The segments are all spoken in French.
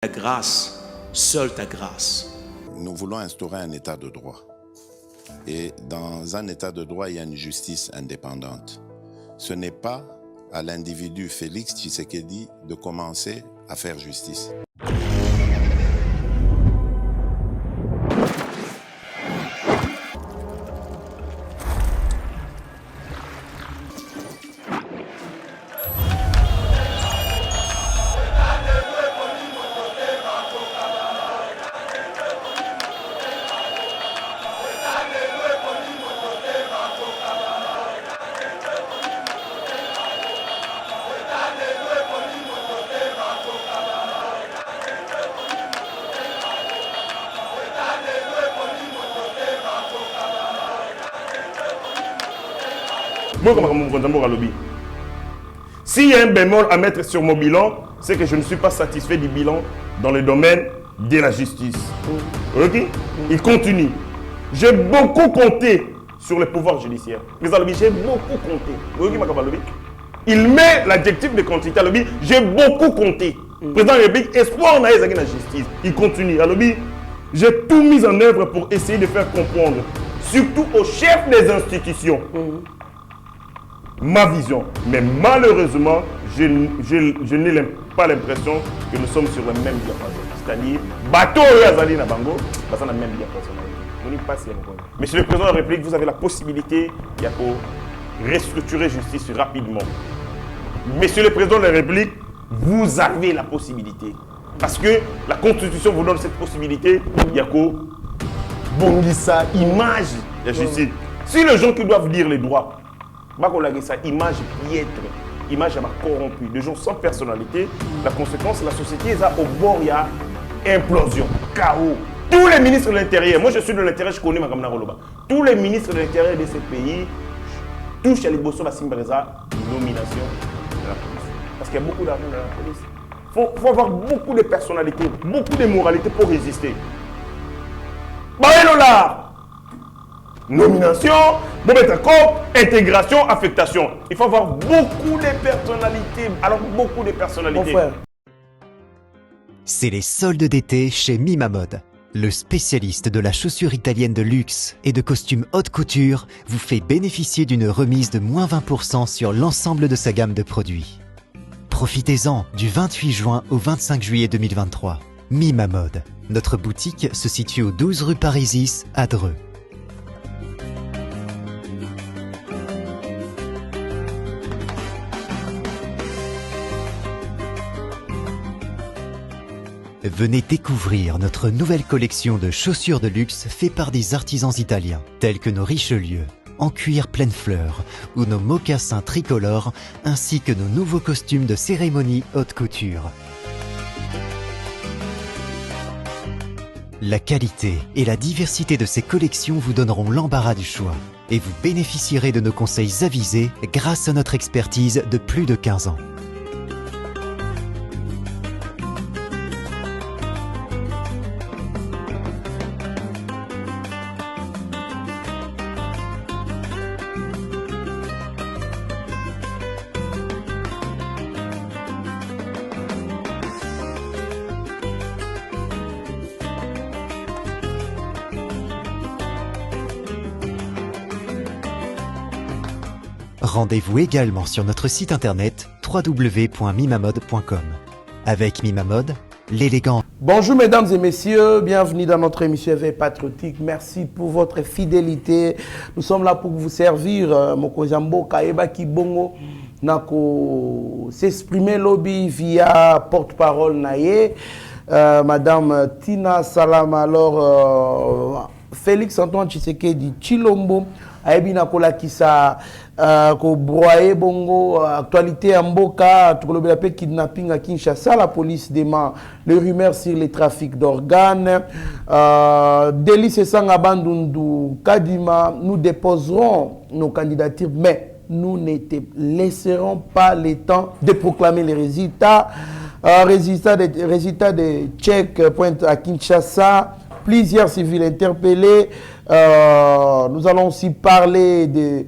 Ta grâce, seule ta grâce. Nous voulons instaurer un état de droit. Et dans un état de droit, il y a une justice indépendante. Ce n'est pas à l'individu Félix Tshisekedi de commencer à faire justice. S'il y a un bémol à mettre sur mon bilan, c'est que je ne suis pas satisfait du bilan dans le domaine de la justice. Ok? Il continue. J'ai beaucoup compté sur le pouvoir judiciaire. J'ai beaucoup compté. Il met l'adjectif de quantité à l'objet. J'ai beaucoup compté. Président de la République, espoir n'a pas la justice. Il continue. J'ai tout mis en œuvre pour essayer de faire comprendre, surtout aux chefs des institutions, ma vision. Mais malheureusement, je n'ai pas l'impression que nous sommes sur le même diapason. C'est-à-dire, bateau et Azali na Bango, c'est la même diapason. Monsieur le Président de la République, vous avez la possibilité de restructurer la justice rapidement. Monsieur le Président de la République, vous avez la possibilité. Parce que la Constitution vous donne cette possibilité. Il y a Bongissa, image de la justice. Si les gens qui doivent lire les droits, sa image piètre, image corrompue, des gens sans personnalité, la conséquence, la société est au bord, il y a implosion, chaos. Tous les ministres de l'Intérieur, moi je suis de l'Intérieur, je connais ma camarade Roloba. Tous les ministres de l'Intérieur de ces pays touchent à l'Ibosso la Simbreza, nomination de la police. Parce qu'il y a beaucoup d'argent dans la police. Il faut avoir beaucoup de personnalité, beaucoup de moralité pour résister. Nomination, intégration, affectation. Il faut avoir beaucoup de personnalités. Alors, beaucoup de personnalités. C'est les soldes d'été chez Mima Mode. Le spécialiste de la chaussure italienne de luxe et de costumes haute couture vous fait bénéficier d'une remise de moins 20% sur l'ensemble de sa gamme de produits. Profitez-en du 28 juin au 25 juillet 2023. Mima Mode. Notre boutique se situe au 12 rue Parisis à Dreux. Venez découvrir notre nouvelle collection de chaussures de luxe faite par des artisans italiens, tels que nos Richelieu, en cuir pleine fleur, ou nos mocassins tricolores, ainsi que nos nouveaux costumes de cérémonie haute couture. La qualité et la diversité de ces collections vous donneront l'embarras du choix, et vous bénéficierez de nos conseils avisés grâce à notre expertise de plus de 15 ans. Rendez-vous également sur notre site internet www.mimamode.com. Avec Mima Mode, l'élégant. Bonjour mesdames et messieurs, bienvenue dans notre émission Éveil Patriotique. Merci pour votre fidélité. Nous sommes là pour vous servir. Mokozambo Kaeba Kibongo Nako s'exprimer lobby via porte-parole Naye. Madame Tina Salam, alors Félix Antoine Tshisekedi Chilombo. Aebina kola kisa ko broyer bongo actualité en Mboka tukolobe pe kidnapping à Kinshasa, la police dément les rumeurs sur les trafics d'organes. Délice Sanga Bandundu Kadima, nous déposerons nos candidatures, mais nous ne laisserons pas le temps de proclamer les résultats. Résultats de checkpoint à Kinshasa, plusieurs civils interpellés. Nous allons aussi parler de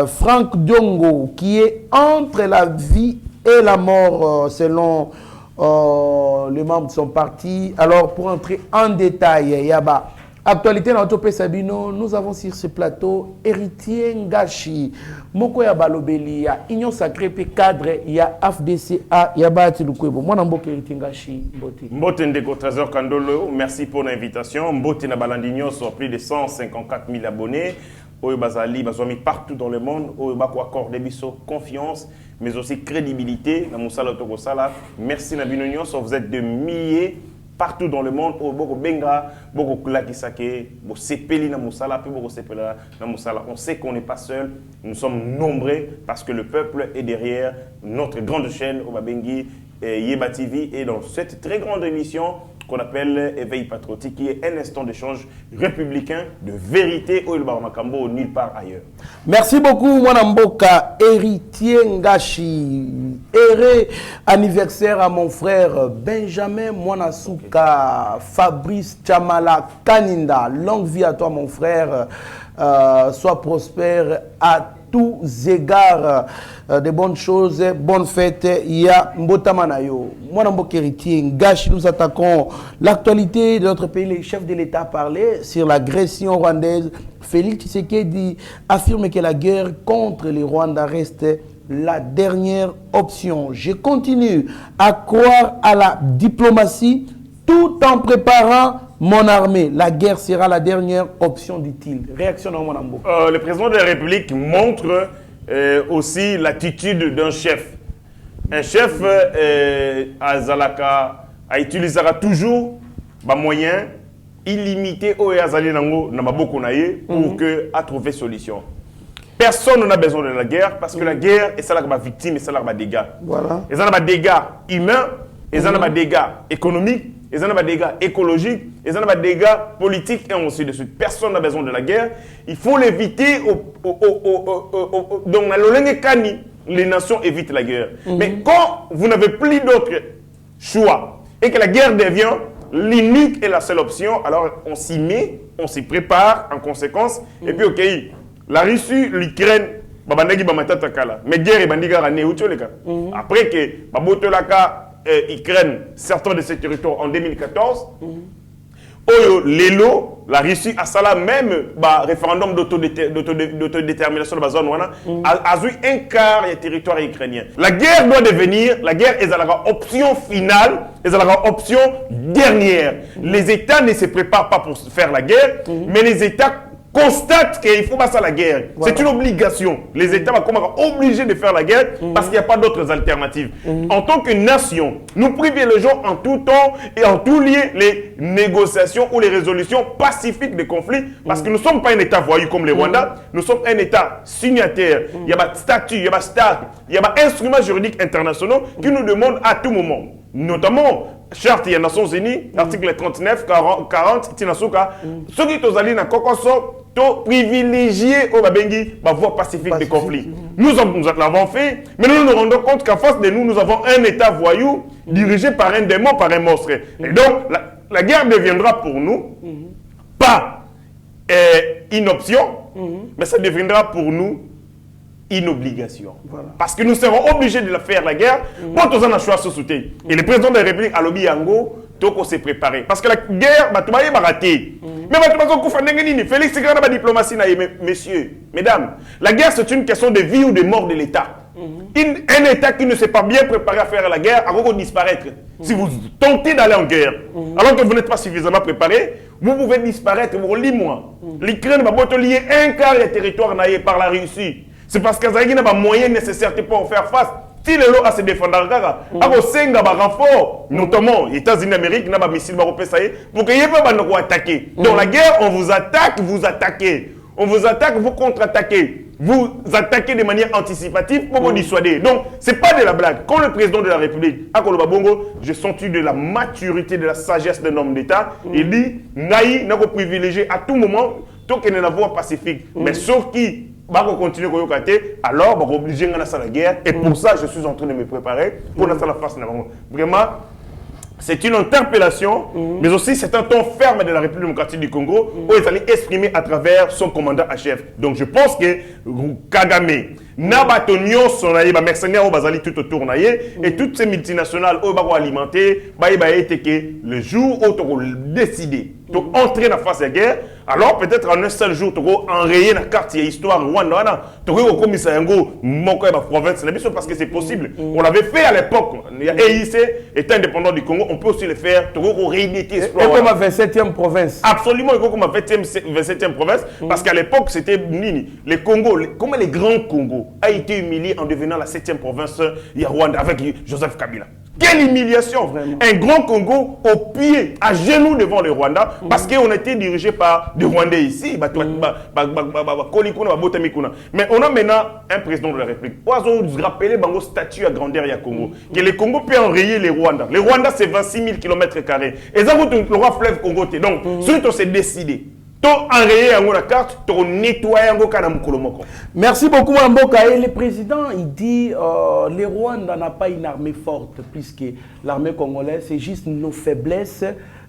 Franck Diongo qui est entre la vie et la mort selon Les membres sont partis. Alors, pour entrer en détail, Yaba, actualité dans notre Sabino, nous avons sur ce plateau Héritier Ngashi, Moko Yaba Lobeli, il y a Union Sacrée P cadre, il y a FDCA, il y a Bati Lukwebo. Moi, Namboke Héritier Ngashi, Mbote. Mbote Ndeko Trésor Kandolo, merci pour l'invitation. Mbote Nabalandinho sur plus de 154 000 abonnés. Oyo Bazali, Bazomi partout dans le monde. Oyo Bako accorde biso confiance, mais aussi crédibilité. Na Moussala Tokosala. Merci Nabinonio, vous êtes de milliers partout dans le monde. Oyo Boko Benga, Boko Kulakisake, Boko Sepeli na Moussala, puis Boko Sepela na Moussala. On sait qu'on n'est pas seul, nous sommes nombreux parce que le peuple est derrière notre grande chaîne Obabengi Yeba TV et dans cette très grande émission qu'on appelle Éveil Patriotique, qui est un instant d'échange républicain de vérité au Makambo, nulle part ailleurs. Merci beaucoup, Mwanamboka, Héritier Ngashi. Heureux anniversaire à mon frère Benjamin Mwanasuka, Fabrice Chamala Kaninda. Longue vie à toi, mon frère. Sois prospère à tous égards, de bonnes choses, bonnes fêtes. Il y a Mbotamanayo. Moi, Héritier Ngashi, nous attaquons l'actualité de notre pays. Les chefs de l'État parlaient sur l'agression rwandaise. Félix Tshisekedi affirme que la guerre contre les Rwandais reste la dernière option. Je continue à croire à la diplomatie tout en préparant mon armée. La guerre sera la dernière option, dit-il. Réaction dans mon ambo. Le président de la République montre aussi l'attitude d'un chef. Un chef à Zalaka utilisera toujours des moyens illimités au Azali Nango pour que à trouver solution. Personne n'a besoin de la guerre parce que la guerre est celle qui va victime et celle qui va dégâts. Voilà. Et ça a des dégâts humains, et ça a des dégâts économiques, et ça a des dégâts écologiques, et ça a des dégâts politiques et ainsi de suite. Personne n'a besoin de la guerre. Il faut l'éviter. Donc, les nations évitent la guerre. Mais quand vous n'avez plus d'autre choix et que la guerre devient l'unique et la seule option, alors on s'y met, on s'y prépare en conséquence. Et puis, ok, la Russie, l'Ukraine, mais guerre est après que Ukraine, certains de ces territoires en 2014, la Russie a ça même référendum d'autodétermination de la zone a eu un quart des territoires ukrainiens. La guerre doit devenir, la guerre est la option finale, est la option dernière. Les États ne se préparent pas pour faire la guerre, mais les États constate qu'il faut passer à la guerre. Voilà. C'est une obligation. Les États vont obligés de faire la guerre parce qu'il n'y a pas d'autres alternatives. En tant que nation, nous privilégions en tout temps et en tout lieu les négociations ou les résolutions pacifiques des conflits parce que nous ne sommes pas un État voyou comme les Rwandais. Nous sommes un État signataire. Il y a des statuts, il y a des stars, il y a des instruments juridiques internationaux qui nous demandent à tout moment, notamment charte des Nations Unies, article 39, 40, Tinasuka, ceux qui sont allés dans le privilégier au Babengi, la voie pacifique des conflits. Nous l'avons fait, mais nous nous rendons compte qu'en face de nous, nous avons un État voyou dirigé par un démon, par un monstre. Et donc, la guerre deviendra pour nous pas une option, mais ça deviendra pour nous une obligation. Voilà. Parce que nous serons obligés de faire la guerre pour tous en choix sous soutien. Et le président de la République, Alobi Yango, donc on s'est préparé. Parce que la guerre, tu vas rater. Mais Félix, c'est grave la diplomatie. Messieurs, mesdames, la guerre, c'est une question de vie ou de mort de l'État. Un État qui ne s'est pas bien préparé à faire la guerre, va disparaître. Si vous tentez d'aller en guerre, alors que vous n'êtes pas suffisamment préparé, vous pouvez disparaître pour 10 mois. L'Ukraine va lier un quart des territoires par la Russie. C'est parce qu'Azaki n'a pas moyen nécessaire pour en faire face. Si les lois à se défendre, il y a un renfort, notamment les États-Unis d'Amérique, n'a pas missile pour qu'il n'y ait pas de attaquer. Dans la guerre, on vous attaque, vous attaquez. On vous attaque, vous contre-attaquez. Vous attaquez de manière anticipative pour vous dissuader. Donc, ce n'est pas de la blague. Quand le président de la République, Akoloba Bongo, j'ai senti de la maturité, de la sagesse d'un homme d'État, il dit, Naï n'a pas privilégié à tout moment, tant qu'il y a une voie pacifique. Mais sauf qui va continuer à yokater, alors on va obliger à la guerre. Et pour ça, je suis en train de me préparer pour la face. Vraiment, c'est une interpellation, mais aussi c'est un ton ferme de la République démocratique du Congo où il allait exprimer à travers son commandant en chef. Donc je pense que Kagame, Nabatonio, son mercenaires au Bazali tout autour, et toutes ces multinationales au Bago alimenté, le jour où tu as décidé d'entrer dans la phase de guerre, alors peut-être en un seul jour, tu as enrayé la carte de l'histoire Rwanda, tu as commis à la province, parce que c'est possible. On l'avait fait à l'époque. EIC est indépendant du Congo, on peut aussi le faire. Tu as réunité. Et comme la 27e province. Absolument, comme la 27e province, parce qu'à l'époque, c'était les Congo, comment les grands Congo a été humilié en devenant la 7e province Rwanda avec Joseph Kabila. Quelle humiliation! Vraiment. Un grand Congo au pied, à genoux devant le Rwanda, parce qu'on était dirigé par des Rwandais ici. Mais on a maintenant un président de la République. On a rappelé le statut à grandeur du Congo. Que le Congo peut enrayer les Rwandais. Le Rwanda, c'est 26 000 km². Et ça, le roi fleuve Congo. Donc, celui qui s'est décidé. Merci beaucoup, Mboka. Et le président, il dit le Rwanda n'a pas une armée forte, puisque l'armée congolaise, c'est juste nos faiblesses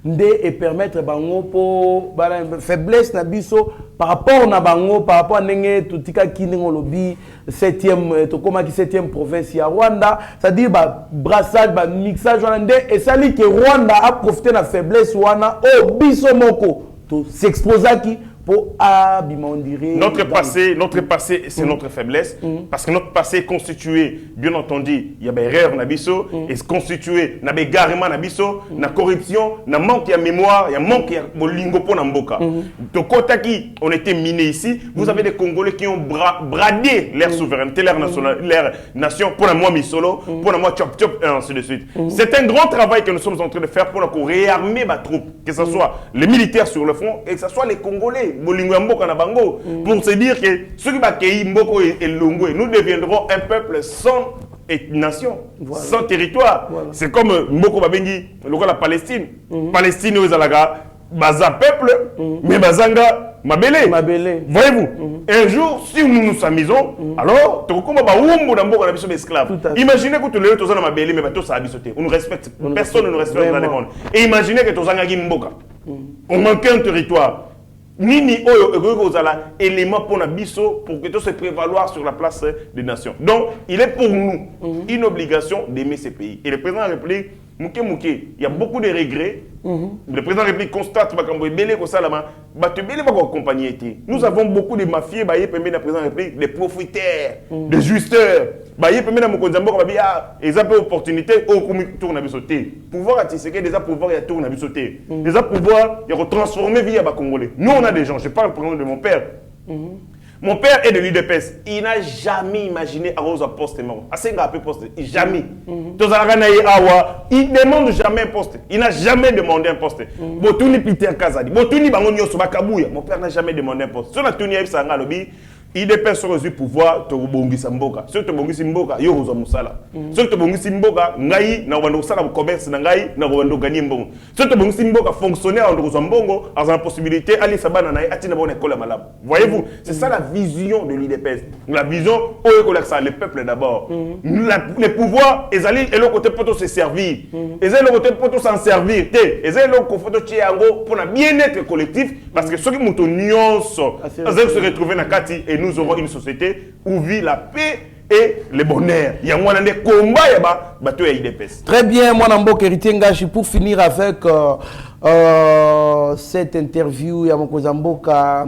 et permettre bango pour faiblesse na biso par rapport na bango par rapport à nenge tutika kinengo lobi 7e tokoma ki 7e province ya Rwanda, c'est-à-dire brassage mixage wana et ça dit que Rwanda a profité na faiblesse wana o biso moko s'exposer pour on dirait notre passé c'est notre faiblesse parce que notre passé est constitué bien entendu il y a des erreurs nabiso et constitué na bégarement nabiso na corruption na manque de mémoire il y a manque de bolingo pour namboka to kotaki on était miné ici vous avez des Congolais qui ont bradé leur souveraineté leur nation pour la moi misolo pour la moi chop chop et ainsi de suite c'est un grand travail que nous sommes en train de faire pour réarmer ma troupe que ce soit les militaires sur le front et que ce soit les Congolais pour se dire que ceux qui accueillent Mboko et Longo, nous deviendrons un peuple sans nation, sans territoire. C'est comme Mboko Babengi, la Palestine. Palestine, aux Alaga, Baza peuple, mais Bazanga, Mabele. Voyez-vous, un jour, si nous nous amusons, alors, imaginez que tous les autres sont Mabele, mais tous sont on nous respecte. Personne ne nous respecte dans le monde. Et imaginez que tous sont Mboka. On manque un territoire. Nini oyo élément pour Nabiso pour que tout se prévaloir sur la place des nations. Donc, il est pour nous une obligation d'aimer ces pays. Et le président de la République, il y a beaucoup de regrets. Le président de la République constate que nous avons beaucoup de mafieux, le président de la République, des profiteurs, des justeurs. Ils ont opportunité au tour na bisoté. Pouvoir attirer des pouvoirs et tour na bisoté. Des pouvoirs et retransformer via les Congolais. Nous on a des gens, je parle par exemple de mon père. Mon père est de l'UDPS. Il n'a jamais imaginé avoir un poste. Jamais. Il ne demande jamais un poste. Il n'a jamais demandé un poste. Botuni Peter Kazadi. Botuni Bangonio Sobakabuya. Mon père n'a jamais demandé un poste. Sur la Tunia Sanga Lobby, il dépend sur le pouvoir de Bongisa Mboka. Si tu Bongisa Mboka, il y a Musala. Si tu Bongisa Mboka, Ngai, na Wando Sala commerce, Ngai, na Wando gagner Mbongo. Si tu Bongisa Mboka fonctionnaire en Mbongo, a la possibilité Ali Sabana na Atina bonne école malade. Voyez-vous, c'est ça la vision de l'IDPS. La vision le peuple d'abord. Les pouvoirs, ils allaient et le côté pour se servir. Ils allaient le côté pour s'en servir. Ils allaient le côté pour le bien-être collectif parce que ceux qui montent nuance, ils se retrouver dans Kati et nous aurons une société où vit la paix et le bonheur. Il y a un combat Très bien, moi Namboka Ngashi, pour finir avec cette interview, il y a Mboka.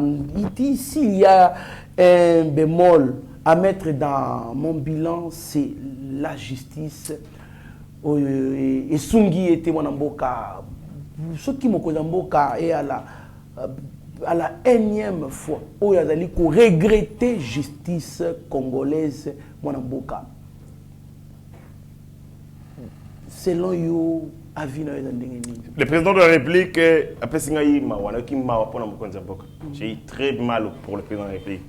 Ici, il y a un bémol à mettre dans mon bilan, c'est la justice. Et Sungi était mon Mboka. Ce qui Mboka est à la énième fois où il y a regretter justice congolaise Mboka. Selon you, le président de la République j'ai très mal pour le président de la République.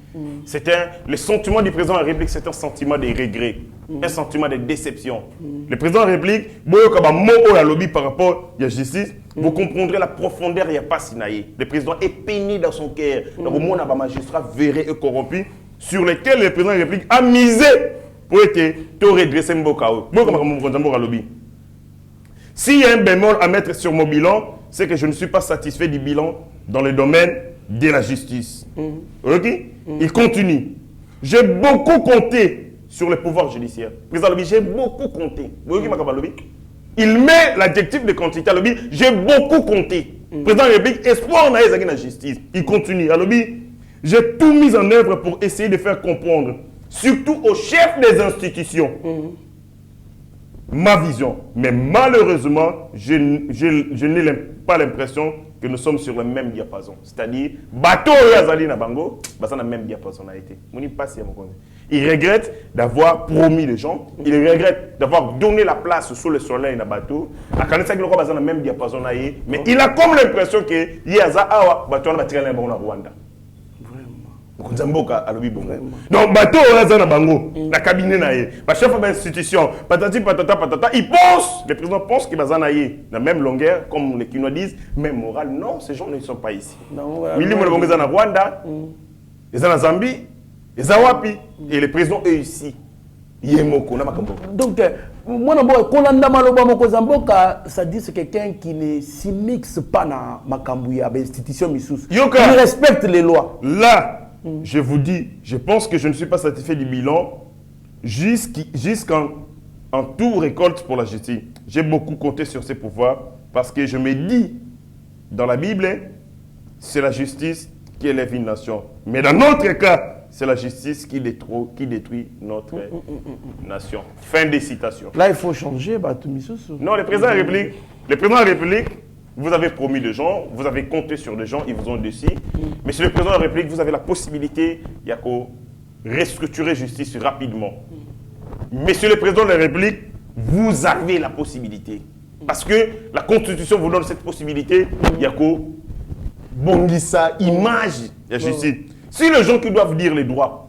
Le sentiment du président de la République, c'est un sentiment de regret, un sentiment de déception. Le président de la République, par rapport à la justice, vous comprendrez la profondeur, il n'y a pas Sinaï. Le président est peiné dans son cœur. Donc, au moins, on a un magistrat véreux et corrompu sur lesquels le président de la République a misé pour être redressé Mboka. S'il y a un bémol à mettre sur mon bilan, c'est que je ne suis pas satisfait du bilan dans le domaine de la justice. Ok? Il continue. J'ai beaucoup compté sur le pouvoir judiciaire. Président Lobi, j'ai beaucoup compté. Il met l'adjectif de quantité à Lobi. J'ai beaucoup compté. Président Lobi, espoir n'a pas la justice. Il continue. À Lobi, j'ai tout mis en œuvre pour essayer de faire comprendre, surtout aux chefs des institutions, ma vision. Mais malheureusement, je n'ai pas l'impression que nous sommes sur le même diapason. C'est-à-dire, bateau Yazali na bango, c'est le même diapason a été. Il regrette d'avoir promis les gens, il regrette d'avoir donné la place sous le soleil na bateau. Le même diapason mais il a comme l'impression que Yaza awa bateau na tiré na Rwanda. Donc, bateau na bango, na cabinet na ye, ba chef d'institution, patati patata patata, il pense, le président pense qu'il va na la même longueur, comme les Kinois disent, même morale. Non, ces gens ne sont pas ici. Willy Molobongo na Rwanda, ils sont en Zambie, ils sont wapi, et le président est ici. Donc, moi, ça dit c'est quelqu'un qui ne s'y mixe pas dans ma cambouille, institution Missous. Il respecte les lois. Là, je vous dis, je pense que je ne suis pas satisfait du bilan jusqu'en tout récolte pour la justice. J'ai beaucoup compté sur ses pouvoirs parce que je me dis, dans la Bible, c'est la justice qui élève une nation. Mais dans notre cas, c'est la justice qui détruit notre nation. Fin des citations. Là, il faut changer. Non, le président de la République, vous avez promis des gens, vous avez compté sur des gens, ils vous ont déçu. Monsieur le président de la République, vous avez la possibilité de restructurer la justice rapidement. Monsieur le président de la République, vous avez la possibilité. Parce que la Constitution vous donne cette possibilité. Il y a Bongissa, image de la justice. Si les gens qui doivent dire les droits,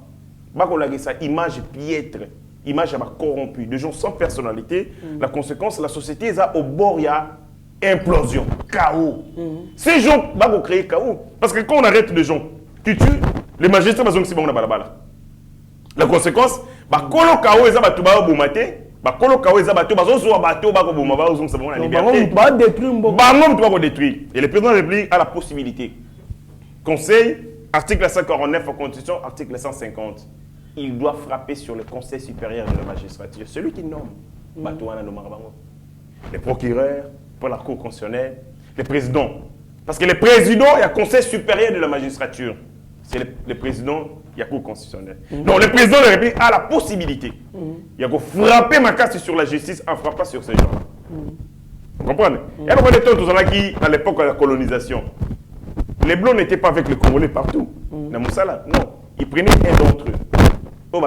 image piètre, image corrompue, des gens sans personnalité, la conséquence, la société est au bord, il y a implosion, chaos. Ces gens vont créer chaos. Parce que quand on arrête les gens, tu tues, les magistrats vont se faire. La conséquence, kolo chaos est à bomate, kolo chaos est à détruire. Et le président de la République a la possibilité. Conseil, article 149 de la Constitution, article 150. Il doit frapper sur le Conseil supérieur de la magistrature. Celui qui nomme les procureurs, pour la Cour constitutionnelle, le président. Parce que le président, il y a le Conseil supérieur de la magistrature. C'est le président, il y a la Cour constitutionnelle. Donc le président de la République a la possibilité. Il y a frapper ma casse sur la justice en frappant sur ces gens-là. Vous comprenez? Il y a des qui, à l'époque de la colonisation, les Blancs n'étaient pas avec les Congolais partout. Non, ils prenaient un d'entre eux. Pour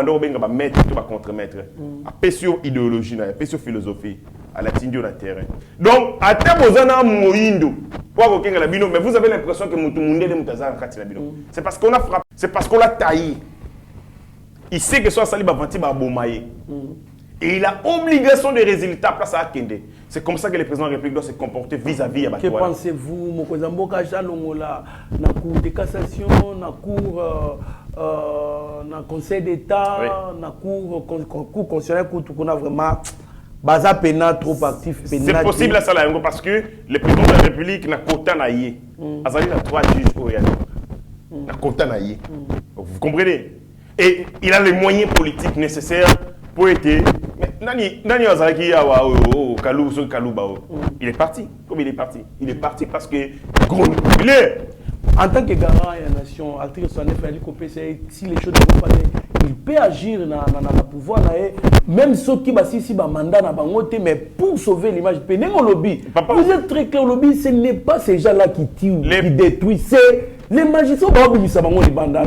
maître, contre-maître. À sur idéologie, à sur philosophie, à la tindio na terrain. Donc, à Tabozana Moindo, mais vous avez l'impression que c'est parce qu'on a frappé, c'est parce qu'on l'a taillé. Il sait que soit Saliba Vanti va bombayer. Et il a obligation de résultats place à Kende. C'est comme ça que le président de la République doit se comporter vis-à-vis de Que pensez-vous, Mokozamboka Jalongola, dans la Cour de cassation, dans la Cour, dans le Conseil d'État, dans la Cour constitutionnelle, qu'on a vraiment baza pénal trop actif. C'est possible à ça parce que le président de la République n'a quota naïe. Azali n'a 3 juges au Yano. N'a quota naïe. Vous comprenez? Et il a les moyens politiques nécessaires pour être. Mais Nani Azaki il est parti. Comme il est parti? Il est parti parce que il est. En tant que garant de la nation, article 69, si les choses ne vont pas, il peut agir dans le pouvoir, même ceux qui ont mandat dans le mais pour sauver l'image. Vous êtes très clair, le lobby, ce n'est pas ces gens-là qui tuent, qui détruisent, c'est les magistrats qui sont les bandits.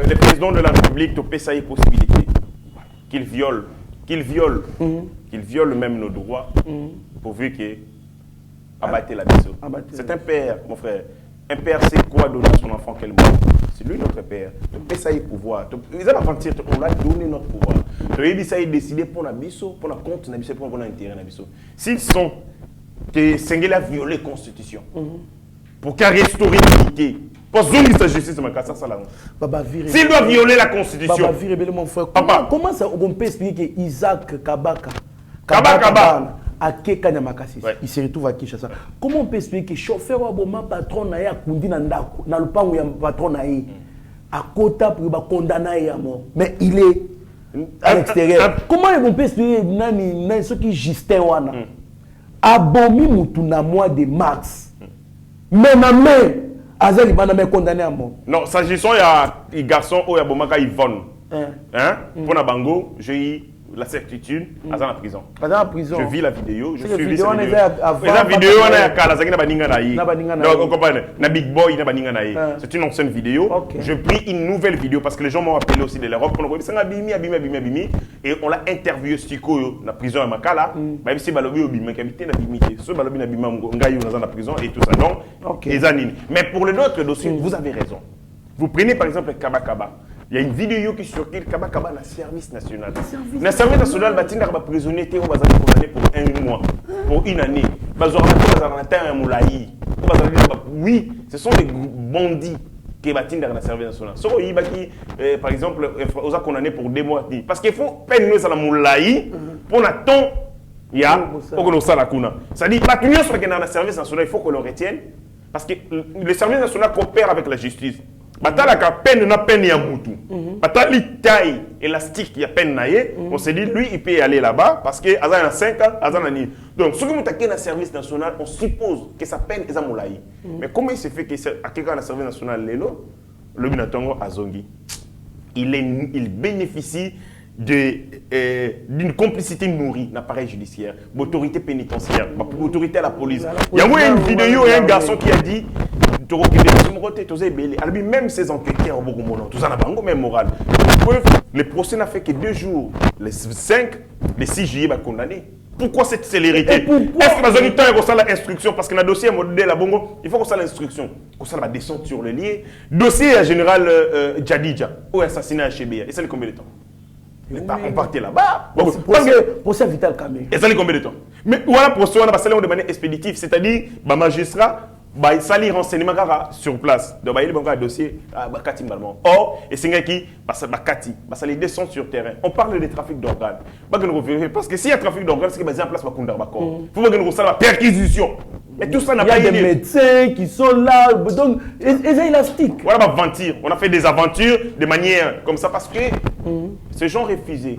Le président de la République a sa possibilité qu'il viole même nos droits, pourvu qu'il abatte la mission. C'est un père, mon frère. Un père sait quoi donner à son enfant quel mot. C'est lui notre père. Donc, ça y est pouvoir. Ils ont mentir, on a donné notre pouvoir. Donc, il dit ça y est décidé pour la mission, pour la compte, pour la intérêt la mission. S'ils sont que Senghel a violé la Constitution, pour qu'il restaure l'unité, pour zone sa justice, s'il doit violer la Constitution. Comment ça, on peut expliquer que Isaac Kabaka, à Kekanya Makassi. Ouais. Il se retrouve à Kinshasa. Comment on peut expliquer que chauffeur wa boma patron na ya kundi na ndako na lupango ya patron na ye à kota pour ba condamner à mort. Mais il est à l'extérieur. Comment on peut expliquer nani ce qui Justin wana abomi mutu na mois de mars. Mais na Azali bana me condamné à mort. Non, s'agissant il garçon ou ya bomaka Yvonne. Hein? Pour na bango, j'ai eu la certitude à la prison. Dans la prison. Je vis la vidéo, je suis vidéo la vidéo. La vidéo on a kala zaki na baninga na yi. Donc on comprend na Big Boy na baninga na yi. C'est une ancienne vidéo. Okay. Je pris une nouvelle vidéo parce que les gens m'ont appelé aussi de l'Europe pour nous dire abimi et on l'a interviewé Stiko la prison à Makala. Ba bisi balobi obimi kabité na bimité. So balobi na bima ngayo na prison et tout ça. Donc les anines. Mais pour le autre dossier, vous avez raison. Vous prenez par exemple Kabakaba. Il y a une vidéo qui circule Kabakaba dans le service national. Le service national, il y a des prisonniers qui sont condamnés pour 1 mois, pour 1 année. Oui, ce sont des bandits qui sont dans le service national. Par exemple, ils sont condamnés pour 2 mois. Parce qu'il faut peine nous à la moulaï pour l'attendre. Il y a c'est-à-dire que dans le service national, il faut qu'on le retienne. Parce que le service national coopère avec la justice. Batalaka peine na peine ya mutu. Batali taille élastique ya peine na ye. On se dit lui il peut y aller là-bas parce que azan a 5 ans, azan a ni. Donc ce qui mutake na service national, on suppose que sa peine est à moulaï. Mais comment il se fait que à quelqu'un na service national lelo, le binatongo azongi. Il bénéficie d'une complicité nourrie dans l'appareil judiciaire, l'autorité pénitentiaire, l'autorité à la police. Il y a une vidéo et un garçon qui a dit même ces enquêteurs, tout ça n'a pas même moral. Le procès n'a fait que 2 jours. Les 5, les 6 juillet, condamné. Pourquoi cette célérité? Est-ce que dans un temps, il faut l'instruction? Parce que dans le dossier modèle à Bongo, il faut qu'on ait l'instruction. Qu'on ait la descente sur le lieu. Dossier à général Djadidja, ou assassinat à Chébéa. Et ça, il combien de temps? On partait là-bas. Pour ça, Vital Kamé. Et ça, il combien de temps? Mais voilà, pour ça, on a de manière expéditive. C'est-à-dire, le magistrat, il sali renseignement sur place. Donc, il y a un dossier à Bakati Malmont. Or, et c'est qui Bakati, il descend sur terrain. On parle de trafic d'organes. Parce que s'il y a trafic d'organes, c'est basé en place Bakunda Bakor. Il faut que nous la perquisition. Et tout ça n'a pas été. Il y a des médecins qui sont là. Donc, ils sont élastiques. Voilà, on a fait des aventures de manière comme ça parce que ces gens refusaient.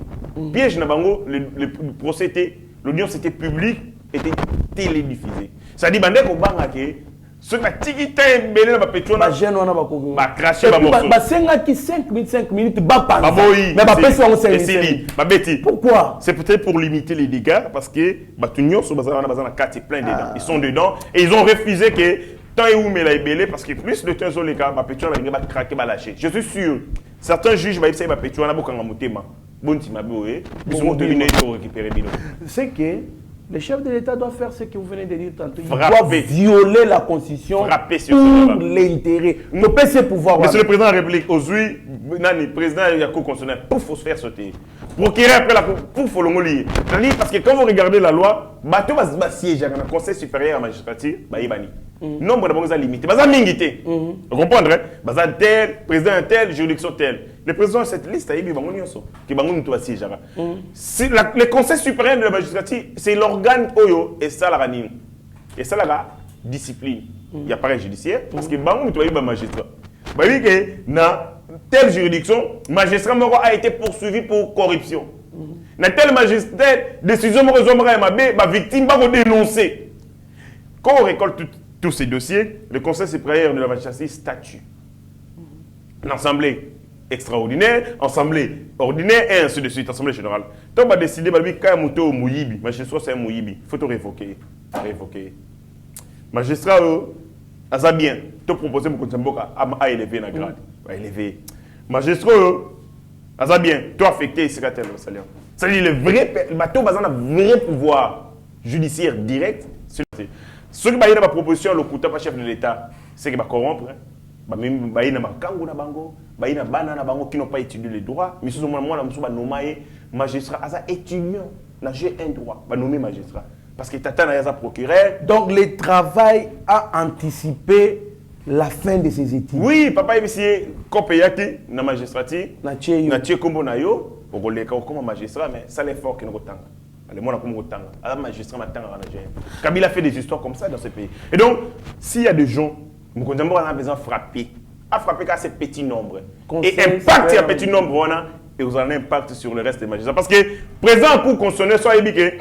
Piège Nabango, le procès était, l'audience était publique, était télédiffusée. Ça dit, bandé Kobangake. Ce qui est tiki time belé na pétrole na jeune wana bakoko ba cracher ba morceau ba senga ki 5 minutes ba pas ba boyi mais ba pesa on 5 minutes ba beti. Pourquoi? C'est peut-être pour limiter les dégâts parce que ba tunyo so bazana bazana kati plein dedans. Ils sont dedans et ils ont refusé que tant et où mais la belé parce que plus de temps les gars ba pétrole ba craquer ba lâcher. Je suis sûr certains juges ba essayer ba pétrole na bokanga motema bonti maboé ils sont venus pour récupérer bino. C'est que le chef de l'État doit faire ce que vous venez de dire tantôt. Il doit violer la Constitution pour l'intérêt. Ne peut pas pouvoir. Monsieur le Président de la République, aujourd'hui, le président de la Cour constitutionnelle, pour faut se faire sauter. Procurer après la Cour, pour faut le mouiller. Parce que quand vous regardez la loi, bateau va siéger dans le Conseil supérieur à la magistrature, nombre de banques limité. Baza mingité. Vous comprenez? Baza tel, président tel, juridiction tel. Le président de cette liste, il le Conseil supérieur de la magistrature, c'est l'organe Oyo et ça la ranine. Et ça la discipline. Il y a pareil judiciaire parce que bango tu as magistrat. Bah oui que dans telle juridiction, magistrat a été poursuivi pour corruption. Dans tel magistrat, décision ma victime va dénoncer. Quand on récolte tous ces dossiers, le Conseil supérieur de la magistrature statue. L'Assemblée extraordinaire, assemblée ordinaire et ainsi de suite, assemblée générale. Donc on va décider quand un mouyibi, magistrat c'est un mouyibi, il faut te révoquer. Magistrat ça bien, te proposer pour à élever la grade, à élever. Magistrat ça bien, tu affecté ici à tel salaire. C'est-à-dire le vrai bateau basé un vrai pouvoir judiciaire direct. Ce qui va y avoir proposition le coût chef de l'État, c'est qu'il va corrompre. Il y a makango na bango, il y a bana na bango qui n'ont pas étudié les droits, mais si moi na nommé magistrat asa étudiant, na j'ai un droit, va nommer magistrat parce que tata na ya procureur. Donc le travail a anticipé la fin de ces études. Oui, papa il monsieur kopeyaki na magistrature, na tie kombo na yo, okoleka comme magistrat mais ça l'effort que nous tanga. Le monde a comme autant. Ah, magistrat m'attend à la gêne. Kabila fait des histoires comme ça dans ce pays. Et donc, s'il y a des gens, Mokonzambo a besoin de frapper. À frapper qu'à ces petits nombres. Et impact à petit nombre, on a, et vous en impact sur le reste des magistrats. Parce que, présent coup constitutionnel, soit il dit que,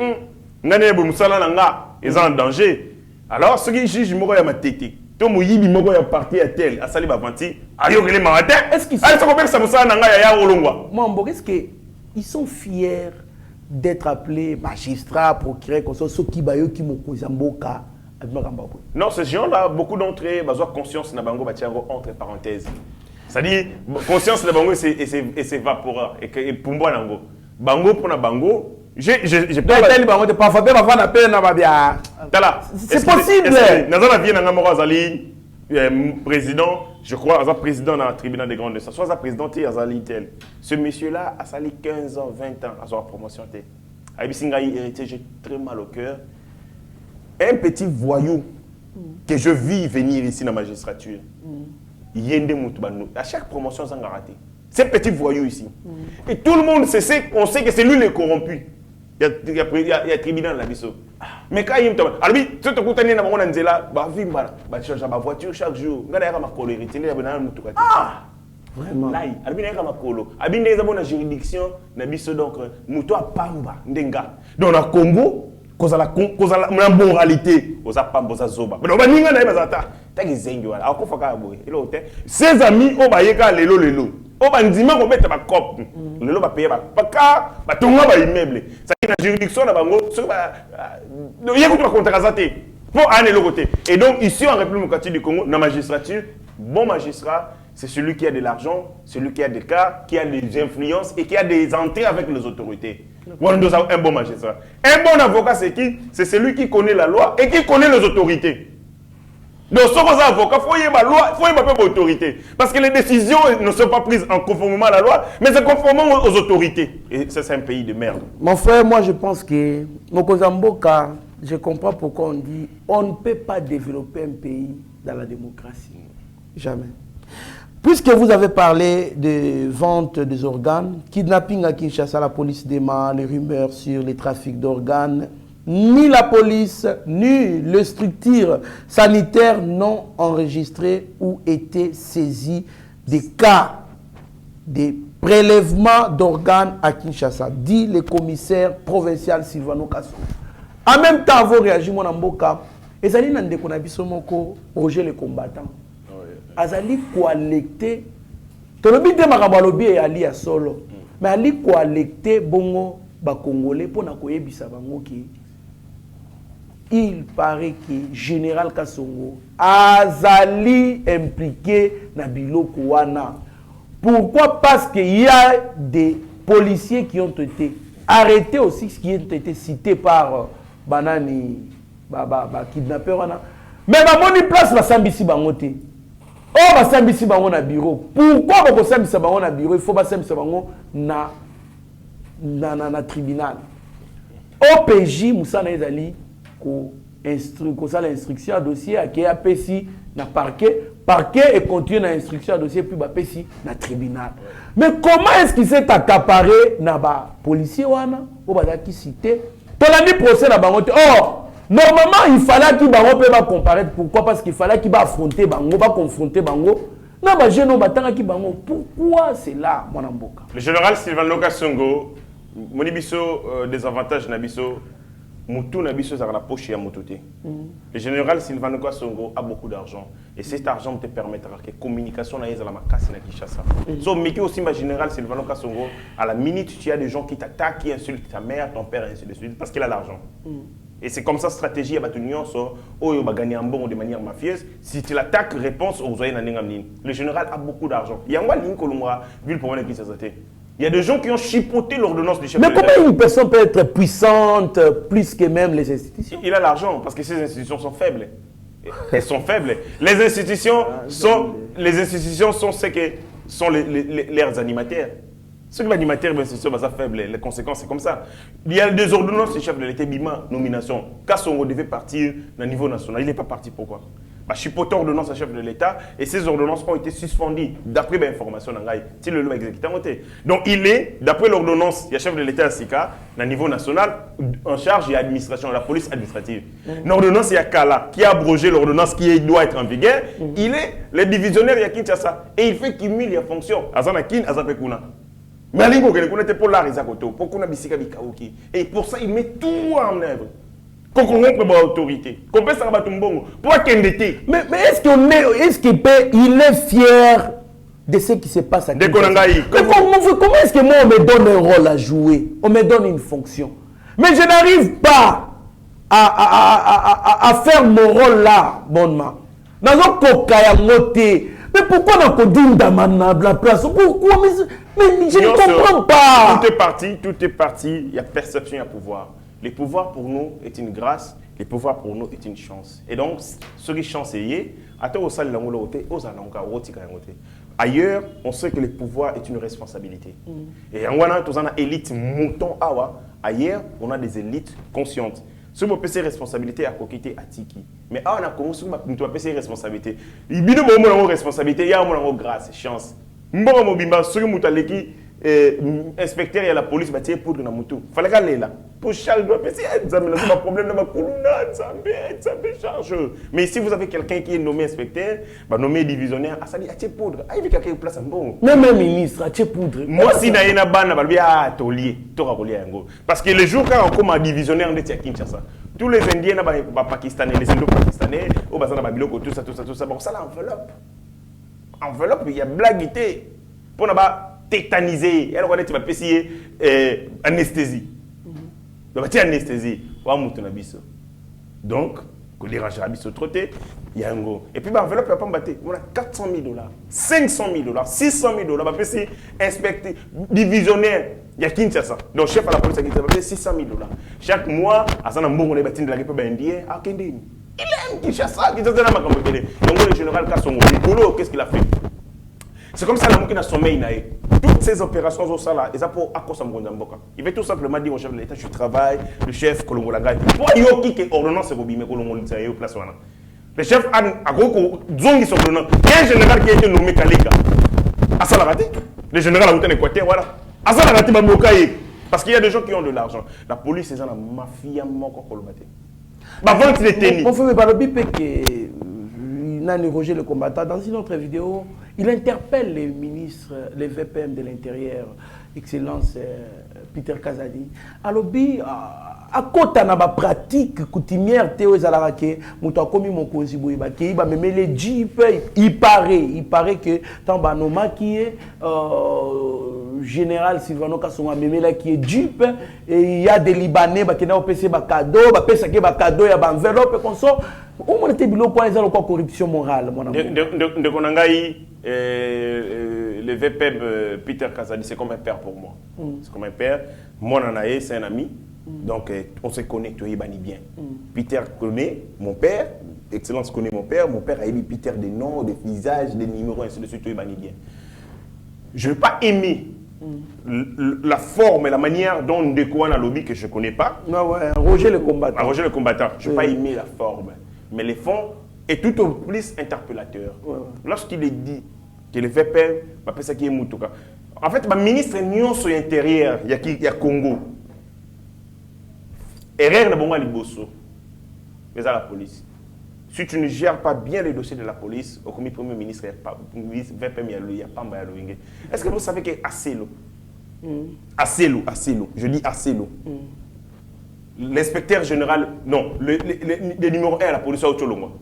Nane Boumoussala Nanga, ils sont en danger. Alors, ceux qui jugent, ils m'ont tête. Tout le monde yi bimoko ya parti à tel, à Sali Bavanti, à Yogele Marate. Est-ce qu'ils sont. Allez, ça comprend que ça me sert Nanga ya Olongwa. Mambo, est-ce qu'ils sont fiers d'être appelés magistrats, procureurs, comme ça, ceux qui baillent qui m'ont causé Mboka? Non, ces gens-là, beaucoup d'entre eux, ils ont conscience de Bango, entre parenthèses. C'est-à-dire, conscience de Bango, c'est vaporeur. Et pour moi, Bango pour Bango, j'ai pas. C'est possible. Président, je crois, président dans le tribunal des grandes instances, soit président, ce monsieur-là a sali 15 ans, 20 ans à sa promotion. Aïbisingaï héritier, j'ai très mal au cœur. Un petit voyou que je vis venir ici dans la magistrature, à chaque promotion, ça a raté. C'est un petit voyou ici. Et tout le monde sait, on sait que c'est lui le corrompu. Il y a tribunal là-dessus. Mais quand il me dit, alors oui, tu te contentes de mon anzela, bah vie mal, bah tu changes ma voiture chaque jour. Regarde il y a ma colère, il y a un mutu. Ah, vraiment. Là, alors il y a ma colère. Abin des abonnés juridiction, na biso donc mutu a pamba ndenga. Donc na Congo, cause la moralité, aux pamba aux zoba. Mais on va ninga na bazata. Tagi zengi wala. Ako faka boy. Il hôtel. Ses amis au bayeka lelo. Au bandima ko beta ba cop. Lelo ba payer ba paka, ba tonga ba immeuble. La juridiction na bango il y a un contrat pour aller le côté. Et donc ici en République démocratique du Congo, dans la magistrature, bon magistrat, c'est celui qui a de l'argent, celui qui a des cas, qui a des influences et qui a des entrées avec les autorités. On doit avoir un bon magistrat. Un bon avocat, c'est qui? C'est celui qui connaît la loi et qui connaît les autorités. Donc, ce qu'on a avocat, il faut y avoir la loi, il faut y avoir l'autorité. Parce que les décisions ne sont pas prises en conformément à la loi, mais c'est conformément aux autorités. Et ça, c'est un pays de merde. Mon frère, moi, je pense que Mokozamboka, je comprends pourquoi on dit on ne peut pas développer un pays dans la démocratie. Jamais. Puisque vous avez parlé de vente des organes, kidnapping à Kinshasa, la police démarre, les rumeurs sur les trafics d'organes, ni la police, ni les structures sanitaires n'ont enregistré ou été saisies des cas de prélèvement d'organes à Kinshasa, dit le commissaire provincial Sylvano Kasso. En même temps, vous réagissez, mon amboka, et ça dit qu'on a vu Roger les combattants. Azali collecté, tout le monde makabalobi et ali à solo, mais ali collecté bongo ba congolais pour na koyebisa bango ki. Il paraît que Général Kassongo azali impliqué na biloko wana. Pourquoi? Parce qu'il y a des policiers qui ont été arrêtés aussi, qui ont été cités par Banani, kidnappeur wana. Mais ba place la sambisi bangote. Oh, ba sambisi bango na bureau. Pourquoi ba sambisi bango na bureau? Il faut ba sambisi bango na tribunal. OPJ Moussana ezali ko l'instruction à dossier à qui a pesi na parquet et continue na instruction à dossier puis ba pesi na tribunal. Mais comment est-ce qu'il s'est accaparé na ba policier wana ou ba qui cité tolani procès na bango. Oh, normalement il fallait qu'il bango peut ba comparaître. Pourquoi? Parce qu'il fallait qu'il va affronter bango, va confronter bango. Na ba jeune on batanga ki bango. Pourquoi c'est là mon amboka? Le général Sylvano Kassongo monibiso des avantages na biso Moutou Nabiso a la poche à Moutouté. Le général Sylvano Kassongo a beaucoup d'argent. Et cet argent te permettra que la communication n'aille à la macasse na Kinshasa. Donc, mais aussi, le général Sylvano Kassongo, à la minute, tu as des gens qui t'attaquent, qui insultent ta mère, ton père, et ainsi de suite, parce qu'il a l'argent. Et c'est comme ça, stratégie à Batunion, il va gagner un bon de manière mafieuse. Si tu l'attaques, réponse aux oeils. Le général a beaucoup d'argent. Il y a un ligne que l'on a vu le problème qui s'est passé. Il y a des gens qui ont chipoté l'ordonnance du chef de l'État. Mais comment une personne peut être puissante plus que même les institutions? Il a l'argent parce que ces institutions sont faibles. Elles sont faibles. Les institutions sont ce que sont leurs animateurs. Ceux qui sont animateurs, ben, c'est faible. Les conséquences, c'est comme ça. Il y a des ordonnances du chef de l'État, Bima, nomination. Kassongo devait partir au niveau national. Il n'est pas parti. Pourquoi? chipoter ordonnance à chef de l'État et ces ordonnances ont été suspendues d'après l'information d'Angaï. Si le loi exécuté. Donc il est, d'après l'ordonnance, il y a chef de l'État à Sika, au niveau national, en charge de l'administration, la police administrative. L'ordonnance, il y a Kala qui a abrogé l'ordonnance qui doit être en vigueur. Il est le divisionnaire, il y a Kinshasa. Et il fait cumul les fonctions. Azanakin, Azapekuna. Mais Alingo, il était pour l'art, pour qu'on a Bissika Bikaoki. Et pour ça, il met tout en œuvre. Qu'on rompe l'autorité, qu'on peut s'en battre un bon. Pour qu'il ait. Mais est-ce qu'il est fier de ce qui se passe à Kinshasa? Comment est-ce que moi on me donne un rôle à jouer? On me donne une fonction. Mais je n'arrive pas à faire mon rôle là, bonnement. Mais pourquoi on a conduit la place? Pourquoi? Mais je ne comprends pas. Tout est parti, il y a perception, il y a pouvoir. Le pouvoir pour nous est une grâce, le pouvoir pour nous est une chance. Et donc, ce qui est chancelier, ailleurs, on sait que le pouvoir est une responsabilité. Et en Ghana, on a élite mouton awa. Ailleurs, on a des élites conscientes. Si on peut ces responsabilités à coqueter à Tiki. Mais on a commencé à ces responsabilités. Il y a une responsabilité, il y a une grâce, chance. Mbongo mobimba, ceux qui inspecteur et la police va tirer poudre dans moto. Fallait qu'elle là. Pour Charles doit passer un problème dans ma colonne, ça me charge. Mais si vous avez quelqu'un qui est nommé inspecteur, nommé divisionnaire, ça dit tirer poudre. Ah, il y a quelqu'un qui place un bon. Même ministre, tirer poudre. Moi si na yena bana ba bien tolier, to relier ngo. Parce que le jour quand on comme divisionnaire de Kinshasa, tous les Indiens ba pakistanais, les Indo-pakistanais, au bazar ba biloko tout ça. Bon ça l'enveloppe. Enveloppe, il y a blaguité. Pour n'a tétanisé, elle va être payer anesthésie. Donc tu anesthésie, wa mutu na biso. Donc, que dérange à biso trotté, il y a un gros. Et puis enveloppe va pas battre. On a 400 000 $, 500 000 $, 600 000 $, va payer inspecteur divisionnaire. Il y a Kinshasa. Donc chef à la police va payer 600 000 $. Chaque mois, à ça on est bâti de la République indien à Kendeni. Il aime Kinshasa, Kinshasa n'a pas compris. Donc le général Kassongo, qu'est-ce qu'il a fait? C'est comme ça qu'il a sommeil. Toutes ces opérations au Sala, ils ont pour Akosa Mgonzamboka. Il veut tout simplement dire au chef de l'État, je travaille, le chef Kolongo Lagai. Pourquoi il y a qui est ordonnance Bobi, mais Kolongo Lagai au place. Le chef a gros zongi son ordonnance. Il y a un général qui a été nommé Kaleka. Asalarati, le général a été Équateur, voilà. Asalarati Babokaye. Parce qu'il y a des gens qui ont de l'argent. La police, c'est la mafia moko kolobate. Bah, vente les tennis. On fait le bip que Nani Roger le combattant dans une autre vidéo. Il interpelle les ministres, les VPM de l'Intérieur, Excellence Peter Kazadi. Alors, à côté de la pratique coutumière, Théo Zalarake, Mouta Komi Mokozi Boibake, il va me mettre les jeeps. Il paraît que Tambanoma qui est général Sylvano Kassonga Memela qui est jeep, et il y a des Libanais qui ont passé des cadeaux, il y a des enveloppes, comme ça. Où est la corruption morale? De Konangaï, le VPM Peter Kazadi, c'est comme un père pour moi. C'est comme un père. Mon anaïe, c'est un ami. Donc, on se connaît, tu es bien. Peter connaît mon père. Excellence connaît mon père. Mon père a émis Peter des noms, des visages, des numéros, ainsi de suite, tu es bien. Je ne vais pas aimer la forme et la manière dont on découvre un lobby que je ne connais pas. Non, ouais, Roger le combattant. Roger le combattant. Je ne vais pas aimer la forme. Mais les fonds est tout au plus interpellateur. Lorsqu'il est dit que le VPM, ça qui est Moutouka. En fait, le ministre Nyon sur l'intérieur, il y a Congo. Erreur de bon Liboso. Mais à la police. Si tu ne gères pas bien les dossiers de la police, au comité premier ministre, VPM, il n'y a pas de. Est-ce que vous savez qu'il y a assez l'eau? Assez l'eau. Je dis assez l'eau. L'inspecteur général, non, le numéro 1 à la police à Ocholongo.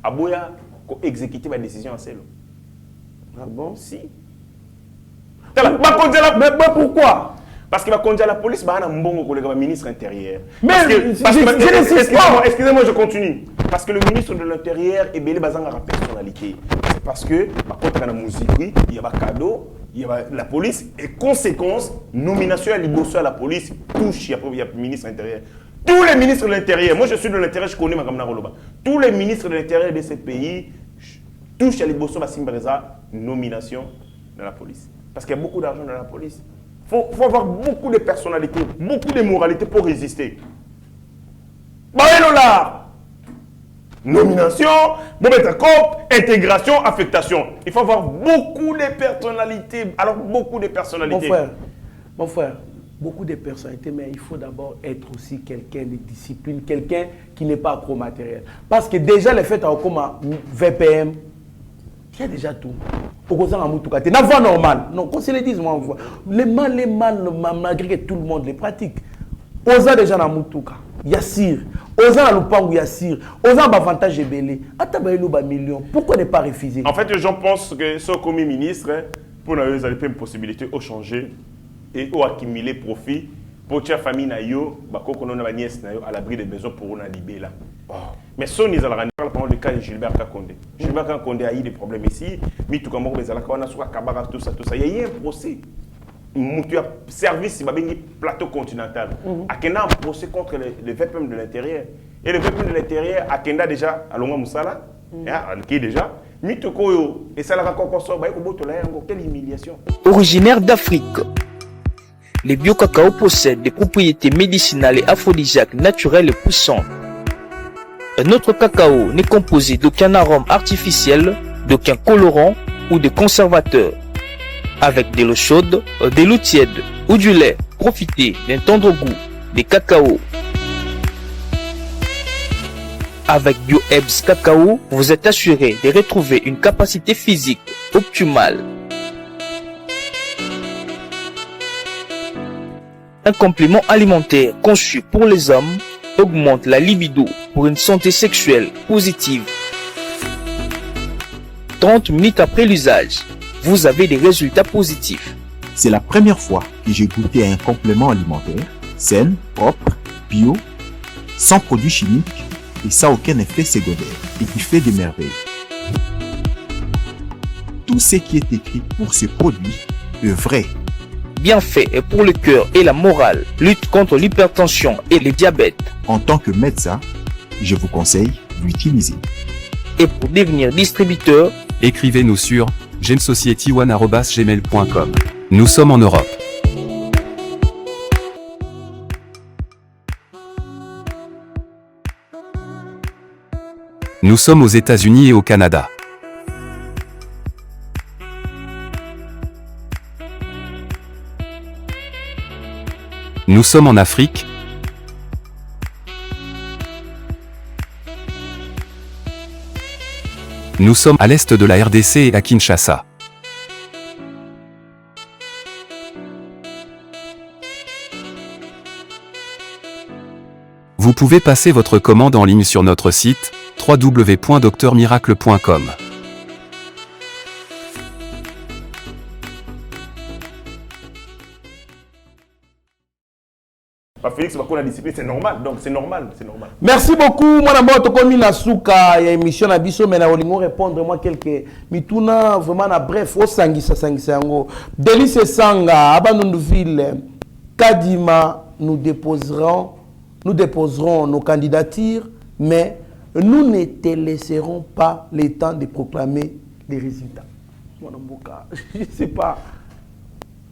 Aboya a exécuté ma décision à Celo. Ah bon? Si. Mais pourquoi? Parce qu'il va conduire la police, il y a un bon collègue, ministre intérieur. Mais excusez-moi, je continue. Parce que le ministre de l'Intérieur est belé basé sur la personnalité. C'est parce que, quand il y a la musique, il y a un cadeau, il y a la police, et conséquence, nomination à l'Ibosso à la police, touche, il y a le ministre de l'Intérieur. Tous les ministres de l'Intérieur, moi je suis de l'Intérieur, je connais ma camarade Roloba. Tous les ministres de l'Intérieur de ces pays touchent à l'Ibosso à Simbreza, nomination de la police. Parce qu'il y a beaucoup d'argent dans la police. Il faut avoir beaucoup de personnalité, beaucoup de moralité pour résister. Bah, là! nomination, bon mettre COP, intégration, affectation. Il faut avoir beaucoup de personnalités. Alors, beaucoup de personnalités. Mon frère, beaucoup de personnalités, mais il faut d'abord être aussi quelqu'un de discipline, quelqu'un qui n'est pas accro-matériel. Parce que déjà, le fait à VPM, il y a déjà tout. Pour ça, la voie normale. Non, qu'on se le dise, moi, les mal, malgré que tout le monde les pratique. Osa déjà na mutuka. Yassir. Osa na lupangu Yassir. Osa avantage belé. Atabayelo ba million. Pourquoi ne pas refuser? En fait, les gens pensent que ce comme ministre, pour nous avez une possibilité de changer et de accumuler profit pour que la famille na yo, à l'abri des besoins pour nous libérer. Mais ce n'est pas le cas de Gilbert Kakonde. Gilbert Kakonde a eu des problèmes ici. Mais tout comme on a tout ça. Il y a eu un procès. Un service, un plateau continental. Il y a un procès contre le VPM de l'intérieur. Et le VPM de l'intérieur, il y a déjà, à Longa Moussala, qui est déjà. Et ça l'a encore quelle humiliation. Originaire d'Afrique, les bio-cacao possèdent des propriétés médicinales et aphrodisiaques naturelles et puissantes. Notre cacao n'est composé d'aucun arôme artificiel, d'aucun colorant ou de conservateur. Avec de l'eau chaude, de l'eau tiède ou du lait, profitez d'un tendre goût des cacao. Avec BioEbs Cacao, vous êtes assuré de retrouver une capacité physique optimale. Un complément alimentaire conçu pour les hommes augmente la libido pour une santé sexuelle positive. 30 minutes après l'usage, vous avez des résultats positifs. C'est la première fois que j'ai goûté à un complément alimentaire sain, propre, bio, sans produits chimiques et sans aucun effet secondaire et qui fait des merveilles. Tout ce qui est écrit pour ce produit est vrai. Bien fait et pour le cœur et la morale, lutte contre l'hypertension et le diabète. En tant que médecin, je vous conseille d'utiliser. Et pour devenir distributeur, écrivez-nous sur gemsociety1@gmail.com. Nous sommes en Europe. Nous sommes aux États-Unis et au Canada. Nous sommes en Afrique. Nous sommes à l'est de la RDC et à Kinshasa. Vous pouvez passer votre commande en ligne sur notre site www.docteurmiracle.com. Félix, la discipline, c'est normal. Donc, c'est normal. Merci beaucoup. Moi, d'abord, comme il a souka, il y a une émission à Bisso, mais on va répondre moi quelques. Mituna, vraiment, bref, au Sangisa. Délice Sanga, Abanundville, Kadima, nous déposerons nos candidatures, mais nous ne te laisserons pas le temps de proclamer les résultats. Je ne sais pas.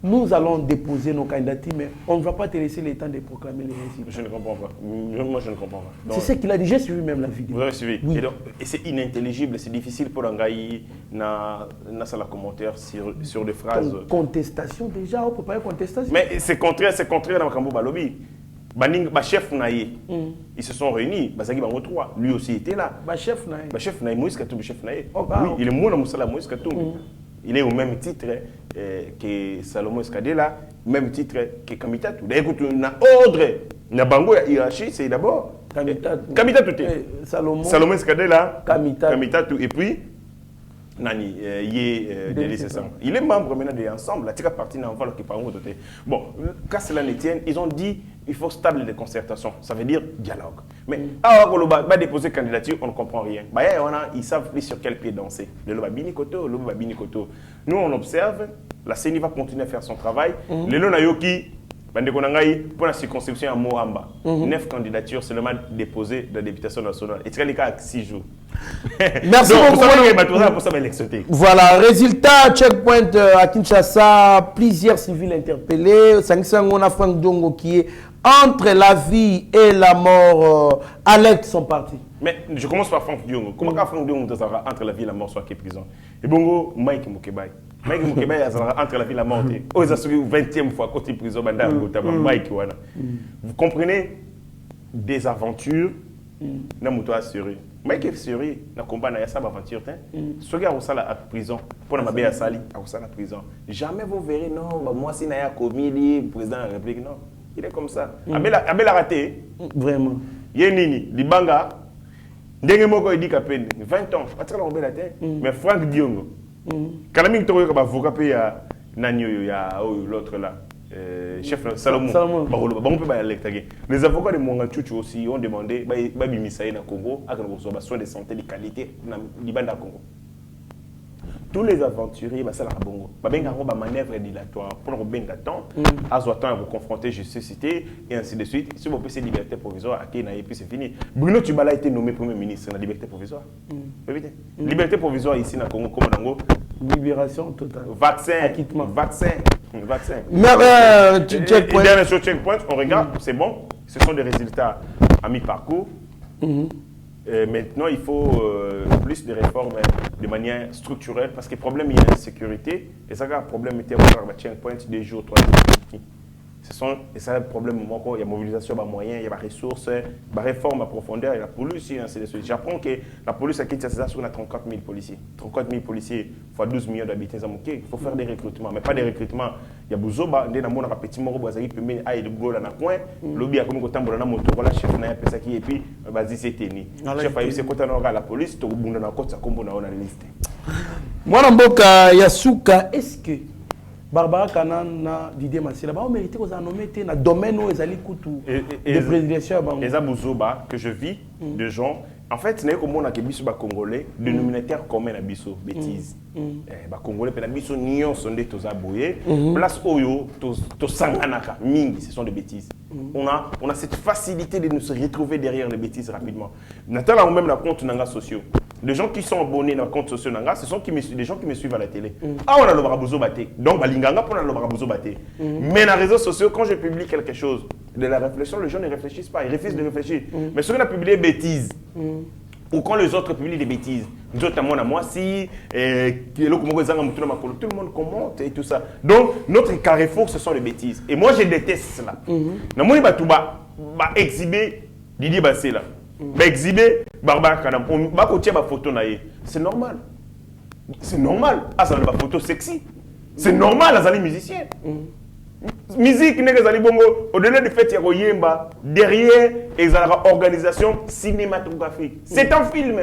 Nous allons déposer nos candidatures, mais on ne va pas te laisser le temps de proclamer les résultats. Je ne comprends pas. Moi, je ne comprends pas. C'est ce qu'il a dit. J'ai suivi même la vidéo. Vous avez suivi. Oui. Et c'est inintelligible. C'est difficile pour Angaï na la commentaire sur des phrases. Contestation déjà. On peut pas y contestation. Mais c'est contraire dans le Cambo Balobi. Chef Naye, ils se sont réunis. Bazagi Bango 3, lui aussi était là. Chef Naye, Moïse Katoum, chef Naye. Oui, il est Mouna Moussala Moïse Katoum. Il est au même titre que Salomon Skadela, même titre que Kamitatou. Écoute, on a ordre, on a Bango, hiérarchie, c'est d'abord Kamitatou. Salomon Skadela, Kamitatou. Et puis, Nani, il est membre maintenant de l'ensemble. La tika partie n'a pas qui parle de côté. Bon, quand cela ne tienne, ils ont dit il faut stable de concertation. Ça veut dire dialogue. Mais alors qu'on va déposer candidature, on ne comprend rien. Ils savent plus sur quel pied danser. Le Lobabini Koto, nous on observe, la CENI va continuer à faire son travail. Le Lonayoki, pour la circonscription à Mohamba, 9 candidatures seulement déposées de la députation nationale. Et c'est le cas à 6 jours. Merci beaucoup. Voilà, résultat, checkpoint à Kinshasa, plusieurs civils interpellés. Sangsango na Frank Dongo qui est entre la vie et la mort, alerte son parti. Mais je commence par Franck Diongo. Comment Franck Diongo sera entre la vie et la mort soit qui est prison? Et bongo Mike Moukebaye. Mike Moukebaye sera entre la vie et la mort. Oh, ils assurent 20e fois côté prison banda Mike wana. Vous comprenez des aventures na muto assuré. Mike est assuré na combat na yasa aventure ce gars au sala à prison pour na mabe ya sali au sala prison. Jamais vous verrez non moi si na ya commis président de la République non. Il est comme ça. Abel a raté. Vraiment. Yenini, Libanga, ndenge moko edi kapende 20 ans, atala on la terre. Mais Franck Diongo. Kalami to ko ba avocat pe ya nanyo ya l'autre là. Chef Salomon. On peut pas l'électer. Les avocats de Mwangachuchu aussi ont demandé ba bimisa na Congo à qu'on ba soins de santé de qualité na Libanda Congo. Tous les aventuriers, ça la bongo. Ba benga ba manœuvre dilatoire pour le benga temps, azotan vous confronter justice et ainsi de suite. Si vous pouvez liberté provisoire, à et puis c'est fini. Bruno Tubala a été nommé premier ministre de la liberté provisoire. Liberté provisoire ici na Congo comme Nango. Libération totale. Vaccin, acquittement. Vaccin. Mais checkpoint. Dernière chose checkpoint, on regarde, c'est bon. Ce sont des résultats à mi-parcours. Maintenant, il faut plus de réformes de manière structurelle parce que le problème, il y a l'insécurité. Et ça, le problème, il y a checkpoint des jours, 3 jours. Et ça, le problème, il y a mobilisation, il y a moyens, il y a ressources, il y a réforme à profondeur, il y a la police, ainsi de suite. J'apprends que la police a quitté ça sur 34 000 policiers. 34 000 policiers fois 12 millions d'habitants. Il faut faire des recrutements, mais pas des recrutements. Il y a Bouzoba, il y a un petit moro, il y a un gros dans le coin, lobby a comme quand on a un moto, voilà, chef n'a pas ça qui et puis vas-y c'est tenu. Chef a eu ses côtés dans la police, tout le monde a côté ça comme on a la liste. Moi, Mboka Yasuka, est-ce que Barbara Kanana, Didier Massila, on mérite qu'on a nommé dans le domaine où ils allaient coûter de présidentiel. Et ça, Bouzoba, que je vis de gens. En fait, c'est comme on a des Congolais, dénominateur commun à Bisso, bêtise. Les Congolais, les Bisso, nions sont des aboués. Place Oyo, to Sanganaka, Mingi, ce sont des bêtises. On a cette facilité de nous se retrouver derrière les bêtises rapidement. Nathalie a même la compte Nanga sociaux. Les gens qui sont abonnés dans le compte social Nanga, ce sont des gens qui me suivent à la télé. Ah, on a le barabozo baté. Donc, Balinganga, on a le barabozo baté. Mais dans les réseaux sociaux, quand je publie quelque chose, de la réflexion, les gens ne réfléchissent pas, ils refusent de réfléchir. Mais ceux qui ont publié des bêtises, ou quand les autres publient des bêtises, notamment à moi, si, tout le monde commente et tout ça. Donc, notre carrefour, ce sont les bêtises. Et moi, je déteste cela. Namoni Batouba, exhiber Didier Bassela, exhiber Barbara Kanam, photo naïe. C'est normal. C'est normal. Ah, ça n'a pas photo sexy. C'est normal, à les musiciens. Musique au-delà du fait qu'il y a Yemba, derrière les organisation cinématographique. C'est un film,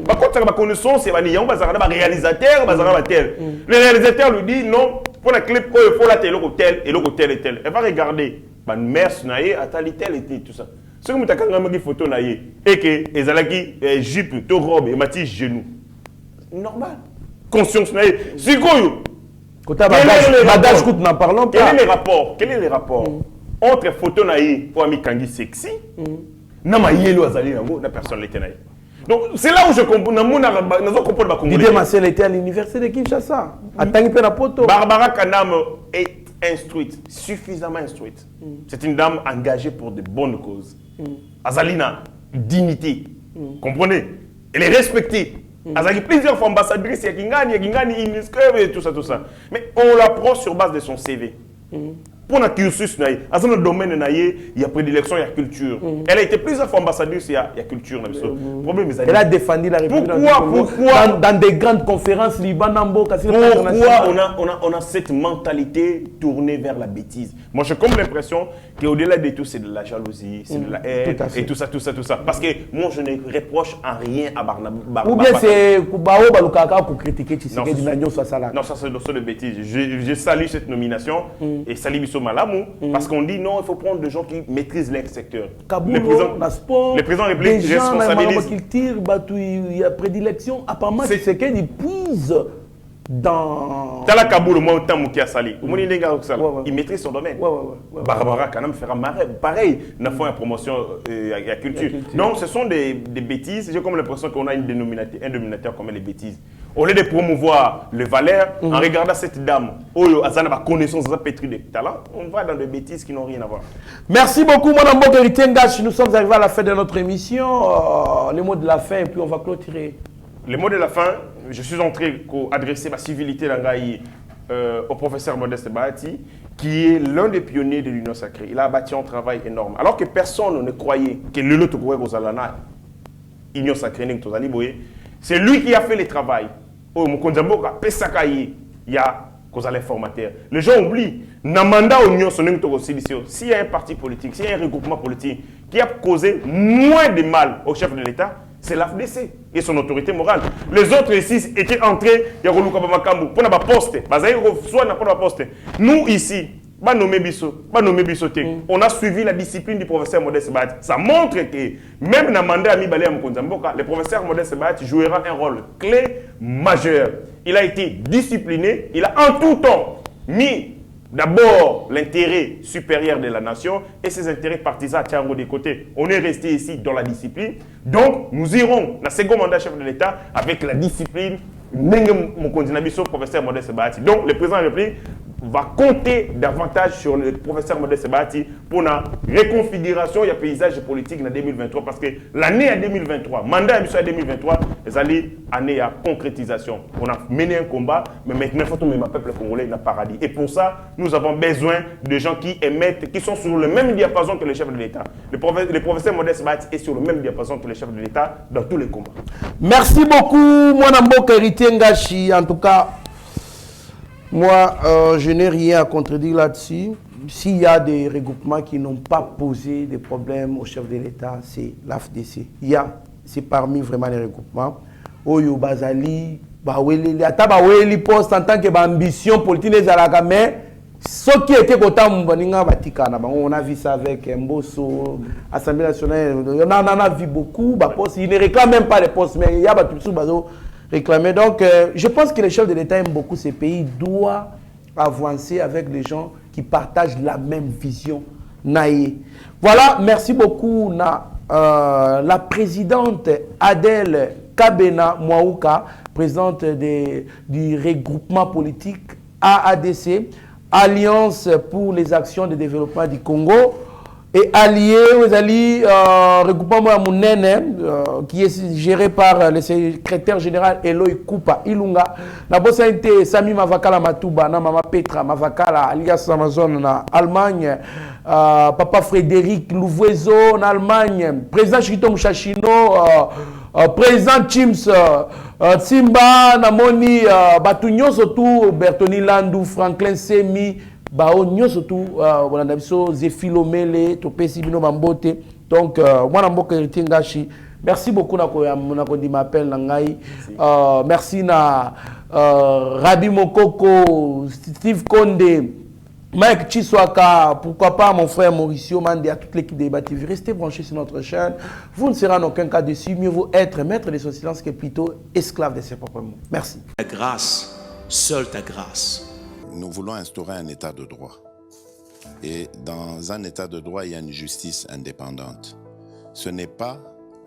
par contre, la connaissance, c'est un réalisateur, le réalisateur lui dit non, pour la clip, il faut la télé, tel et tel et tel. Elle va regarder, merci, attali tel et tout ça. Ce que vous avez dit photo et que les alaki jupe, to robe et matisse genou. Normal. Conscience naïe. C'est quoi? Quel est le rapport entre photo naïe pour ami Kangi sexy na personne l'était naïe. Donc c'est là où je comprends. Didier Massel était à l'université de Kinshasa. Barbara Kanam est instruite, suffisamment instruite. C'est une dame engagée pour de bonnes causes. Azalina, dignité. Comprenez? Elle est respectée. Il y a plusieurs fois ambassadrices, il y a Gingani, et tout ça. Mais on la prend sur base de son CV. Pour le cursus, dans le domaine, il y a prédilection, il y a culture. Elle a été plusieurs fois ambassadrice, il y a culture. Elle a défendu la République. Pourquoi dans des grandes conférences, pourquoi on a cette mentalité tournée vers la bêtise? Moi, j'ai comme l'impression qu'au-delà de tout, c'est de la jalousie, c'est de la haine, et tout ça. Parce que moi, je ne reproche en rien à Barnaba. Ou bien c'est Koubao Balukaka pour critiquer Tshisekedi Nagno Sassala. Non, ça c'est de bêtises. Je salue cette nomination et salue Bissot Malamou parce qu'on dit non, il faut prendre des gens qui maîtrisent leur secteur. Kaboulou, la sport, les présidents républiques responsabilisent. Il y a prédilection. Apparemment, Tshisekedi puise dans... Tala Kaboul, moi, autant Moukia Sali. Il maîtrise son domaine. Barbara Kanam fera pareil. Il faut une promotion à la culture. Donc, ce sont des bêtises. J'ai comme l'impression qu'on a un dénominateur comme les bêtises. Au lieu de promouvoir les valeurs, en regardant cette dame, Azana a connaissance de pétri de talent, on va dans des bêtises qui n'ont rien à voir. Merci beaucoup, mon Mbok Ritengashi. Nous sommes arrivés à la fin de notre émission. Les mots de la fin, et puis on va clôturer. Les mots de la fin, je suis entré à adresser ma civilité au professeur Modeste Bahati, qui est l'un des pionniers de l'Union sacrée. Il a bâti un travail énorme. Alors que personne ne croyait que le Tokoué-Rosalana, Union sacrée, c'est lui qui a fait le travail. Oh, Mkonzamboka, Pesakaye, il y a les formateurs. Les gens oublient, Namanda Union, s'il y a un parti politique, s'il y a un regroupement politique qui a causé moins de mal au chef de l'État, c'est l'AFDC et son autorité morale. Les autres ici étaient entrés, il y a pour la poste. Nous ici, on a suivi la discipline du professeur Modeste Bahati. Ça montre que même dans le mandat le professeur Modeste Bahati jouera un rôle clé majeur. Il a été discipliné, il a en tout temps mis d'abord l'intérêt supérieur de la nation et ses intérêts partisans à des côtés. On est resté ici dans la discipline. Donc, nous irons dans le second mandat chef de l'État avec la discipline. Professeur Modeste Bahati. Donc, le président de la République va compter davantage sur le professeur Modeste Bahati pour la reconfiguration du paysage politique en 2023 parce que l'année à 2023, mandat à 2023, les années à concrétisation. On a mené un combat, mais maintenant, il faut que le peuple congolais dans le paradis. Et pour ça, nous avons besoin de gens qui émettent, qui sont sur le même diapason que le chef de l'État. Le professeur Modeste Bahati est sur le même diapason que le chef de l'État dans tous les combats. Merci beaucoup, Mwanambo Ritengashi. En tout cas, moi, je n'ai rien à contredire là-dessus. S'il y a des regroupements qui n'ont pas posé des problèmes au chef de l'État, c'est l'AFDC. C'est parmi vraiment les regroupements. Oyo Bazali, Baweli, Ata Baweli poste en tant qu'ambition politique des Alaga, mais ce qui était côté Mbaninga Vatikana, on a vu ça avec Mbosso, Assemblée nationale, on en a vu beaucoup, ils ne réclament même pas les postes, mais il y a tout ça. Réclamer. Donc, je pense que le chef de l'État aime beaucoup ces pays, doit avancer avec les gens qui partagent la même vision. Voilà, merci beaucoup la présidente Adèle Kabena Mwaouka, présidente du regroupement politique AADC, Alliance pour les actions de développement du Congo, et allié aux alliés regroupement Mounene qui est géré par le secrétaire général Eloy Koupa Ilunga. La bosse a été Sami Mavakala Matouba, na Mama Petra Mavakala, alias Amazon en Allemagne, Papa Frédéric Louvoiseau en Allemagne, président Chito Mouchachino, président Chims Simba, Namoni, Batunyo surtout, Bertoni Landou, Franklin Semi, Baonyo surtout, Zefilomele, Topesi Bino Mambote. Donc, moi, Namboka Ritengashi. Merci beaucoup, Nako di m'appelle Nangai. Merci na Rabi Mokoko, Steve Konde, Mike Chiswaka, pourquoi pas mon frère Mauricio Mande, à toute l'équipe de Débat TV. Restez branchés sur notre chaîne. Vous ne serez en aucun cas dessus. Mieux vaut être maître de son silence que plutôt esclave de ses propres mots. Merci. Ta grâce, seule ta grâce. Nous voulons instaurer un état de droit. Et dans un état de droit, il y a une justice indépendante. Ce n'est pas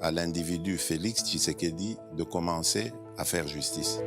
à l'individu Félix Tshisekedi de commencer à faire justice.